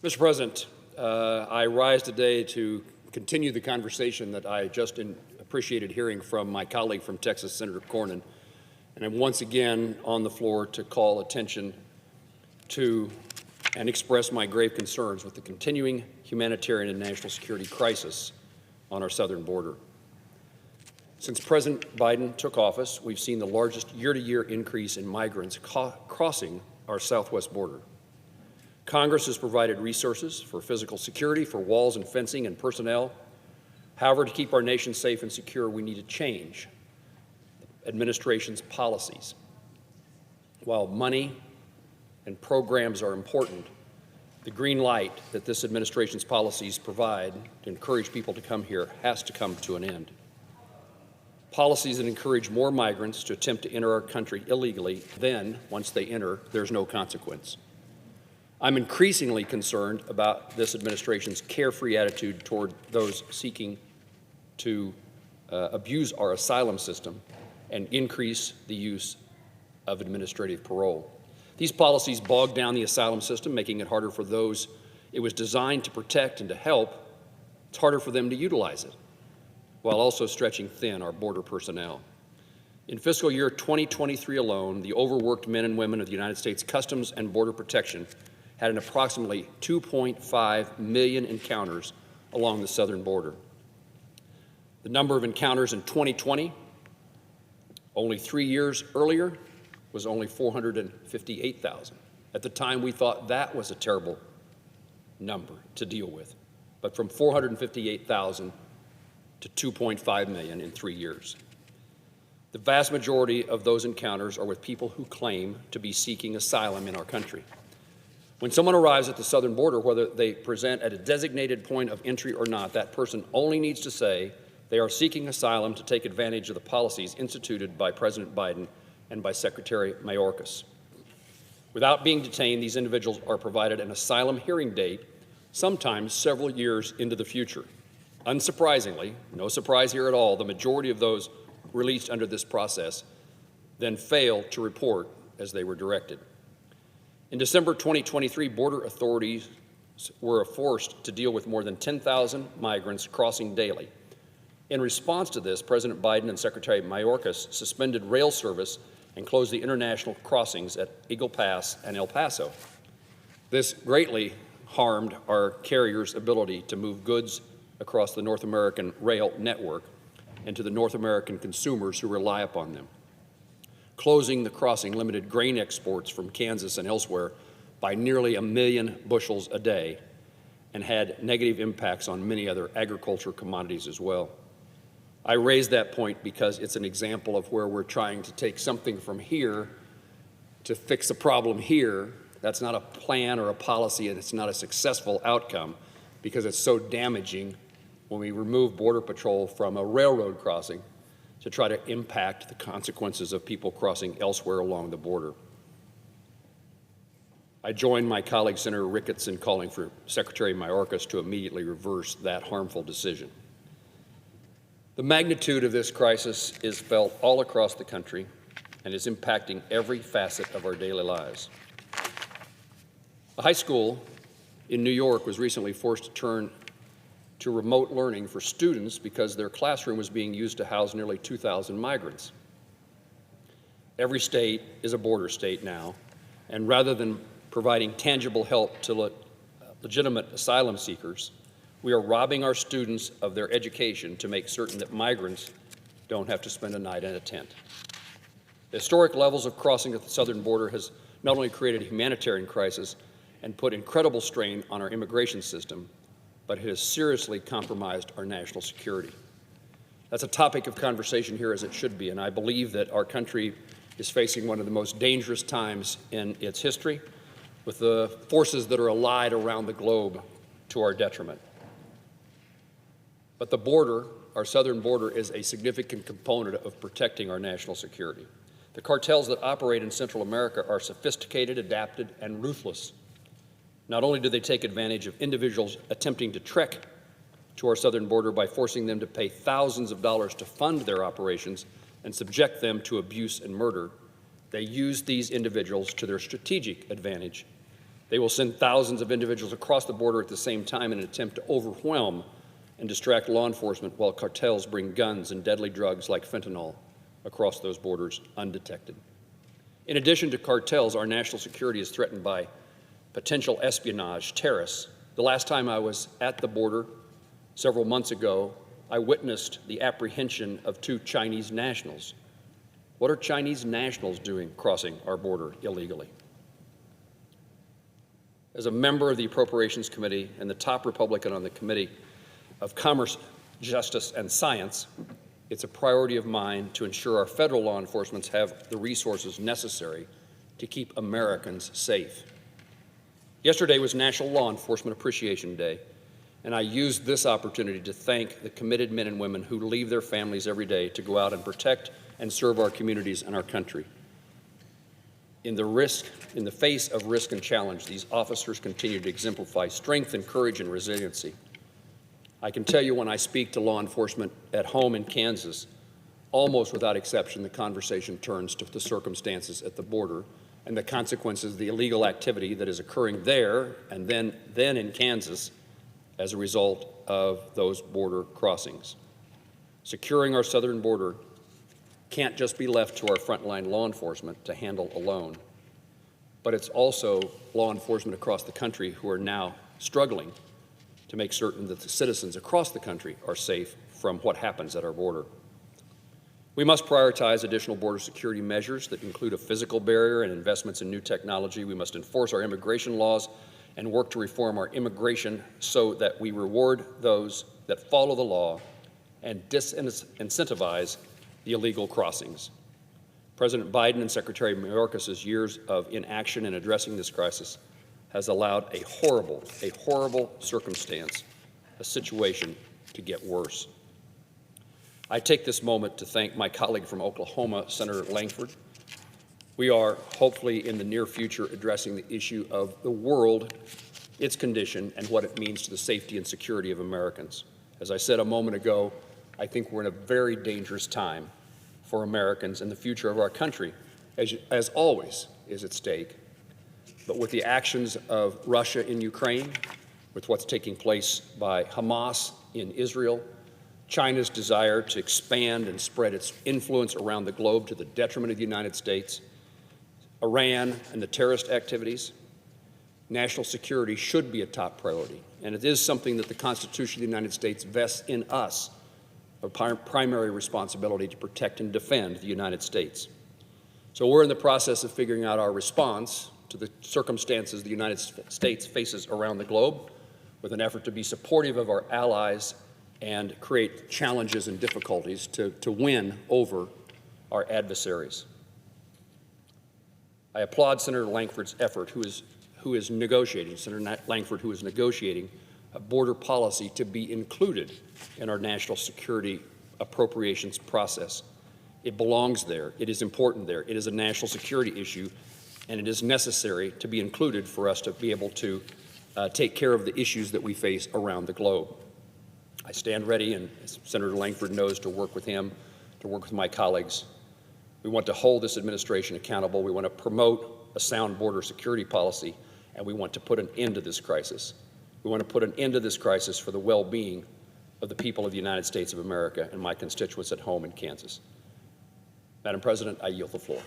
Mr. President, I rise today to continue the conversation that I just appreciated hearing from my colleague from Texas, Senator Cornyn, and I'm once again on the floor to call attention to and express my grave concerns with the continuing humanitarian and national security crisis on our southern border. Since President Biden took office, we've seen the largest year-to-year increase in migrants crossing our southwest border. Congress has provided resources for physical security, for walls and fencing and personnel. However, to keep our nation safe and secure, we need to change the administration's policies. While money and programs are important, the green light that this administration's policies provide to encourage people to come here has to come to an end. Policies that encourage more migrants to attempt to enter our country illegally, then, once they enter, there's no consequence. I'm increasingly concerned about this administration's carefree attitude toward those seeking to abuse our asylum system and increase the use of administrative parole. These policies bog down the asylum system, making it harder for those it was designed to protect and to help. It's harder for them to utilize it, while also stretching thin our border personnel. In fiscal year 2023 alone, the overworked men and women of the United States Customs and Border Protection had an approximately 2.5 million encounters along the southern border. The number of encounters in 2020, only 3 years earlier, was only 458,000. At the time, we thought that was a terrible number to deal with. But from 458,000 to 2.5 million in 3 years. The vast majority of those encounters are with people who claim to be seeking asylum in our country. When someone arrives at the southern border, whether they present at a designated point of entry or not, that person only needs to say they are seeking asylum to take advantage of the policies instituted by President Biden and by Secretary Mayorkas. Without being detained, these individuals are provided an asylum hearing date, sometimes several years into the future. Unsurprisingly, no surprise here at all, the majority of those released under this process then fail to report as they were directed. In December 2023, border authorities were forced to deal with more than 10,000 migrants crossing daily. In response to this, President Biden and Secretary Mayorkas suspended rail service and closed the international crossings at Eagle Pass and El Paso. This greatly harmed our carriers' ability to move goods across the North American rail network and to the North American consumers who rely upon them. Closing the crossing limited grain exports from Kansas and elsewhere by nearly 1 million bushels a day and had negative impacts on many other agriculture commodities as well. I raise that point because it's an example of where we're trying to take something from here to fix a problem here. That's not a plan or a policy, and it's not a successful outcome because it's so damaging when we remove Border Patrol from a railroad crossing to try to impact the consequences of people crossing elsewhere along the border. I join my colleague, Senator Ricketts, in calling for Secretary Mayorkas to immediately reverse that harmful decision. The magnitude of this crisis is felt all across the country and is impacting every facet of our daily lives. A high school in New York was recently forced to turn to remote learning for students because their classroom was being used to house nearly 2,000 migrants. Every state is a border state now, and rather than providing tangible help to legitimate asylum seekers, we are robbing our students of their education to make certain that migrants don't have to spend a night in a tent. The historic levels of crossing at the southern border has not only created a humanitarian crisis and put incredible strain on our immigration system, but it has seriously compromised our national security. That's a topic of conversation here, as it should be, and I believe that our country is facing one of the most dangerous times in its history, with the forces that are allied around the globe to our detriment. But the border, our southern border, is a significant component of protecting our national security. The cartels that operate in Central America are sophisticated, adapted, and ruthless. Not only do they take advantage of individuals attempting to trek to our southern border by forcing them to pay thousands of dollars to fund their operations and subject them to abuse and murder, they use these individuals to their strategic advantage They will send thousands of individuals across the border at the same time in an attempt to overwhelm and distract law enforcement while cartels bring guns and deadly drugs like fentanyl across those borders undetected. In addition to cartels, our national security is threatened by potential espionage, terrorists. The last time I was at the border several months ago, I witnessed the apprehension of 2 Chinese nationals. What are Chinese nationals doing crossing our border illegally? As a member of the Appropriations Committee and the top Republican on the Committee of Commerce, Justice, and Science, it's a priority of mine to ensure our federal law enforcement have the resources necessary to keep Americans safe. Yesterday was National Law Enforcement Appreciation Day, and I used this opportunity to thank the committed men and women who leave their families every day to go out and protect and serve our communities and our country. In the face of risk and challenge, these officers continue to exemplify strength and courage and resiliency. I can tell you when I speak to law enforcement at home in Kansas, almost without exception, the conversation turns to the circumstances at the border and the consequences of the illegal activity that is occurring there and then in Kansas as a result of those border crossings. Securing our southern border can't just be left to our frontline law enforcement to handle alone, but it's also law enforcement across the country who are now struggling to make certain that the citizens across the country are safe from what happens at our border. We must prioritize additional border security measures that include a physical barrier and investments in new technology. We must enforce our immigration laws and work to reform our immigration so that we reward those that follow the law and disincentivize the illegal crossings. President Biden and Secretary Mayorkas' years of inaction in addressing this crisis has allowed a horrible circumstance, a situation to get worse. I take this moment to thank my colleague from Oklahoma, Senator Langford. We are hopefully in the near future addressing the issue of the world, its condition, and what it means to the safety and security of Americans. As I said a moment ago, I think we're in a very dangerous time for Americans, and the future of our country, as always, is at stake. But with the actions of Russia in Ukraine, with what's taking place by Hamas in Israel, China's desire to expand and spread its influence around the globe to the detriment of the United States, Iran and the terrorist activities, national security should be a top priority. And it is something that the Constitution of the United States vests in us, a primary responsibility to protect and defend the United States. So we're in the process of figuring out our response to the circumstances the United States faces around the globe, with an effort to be supportive of our allies and create challenges and difficulties to win over our adversaries. I applaud Senator Langford's effort, who is negotiating a border policy to be included in our national security appropriations process. It belongs there. It is important there. It is a national security issue, and it is necessary to be included for us to be able to take care of the issues that we face around the globe. I stand ready, and as Senator Langford knows, to work with him, to work with my colleagues. We want to hold this administration accountable. We want to promote a sound border security policy, and we want to put an end to this crisis. We want to put an end to this crisis for the well-being of the people of the United States of America and my constituents at home in Kansas. Madam President, I yield the floor.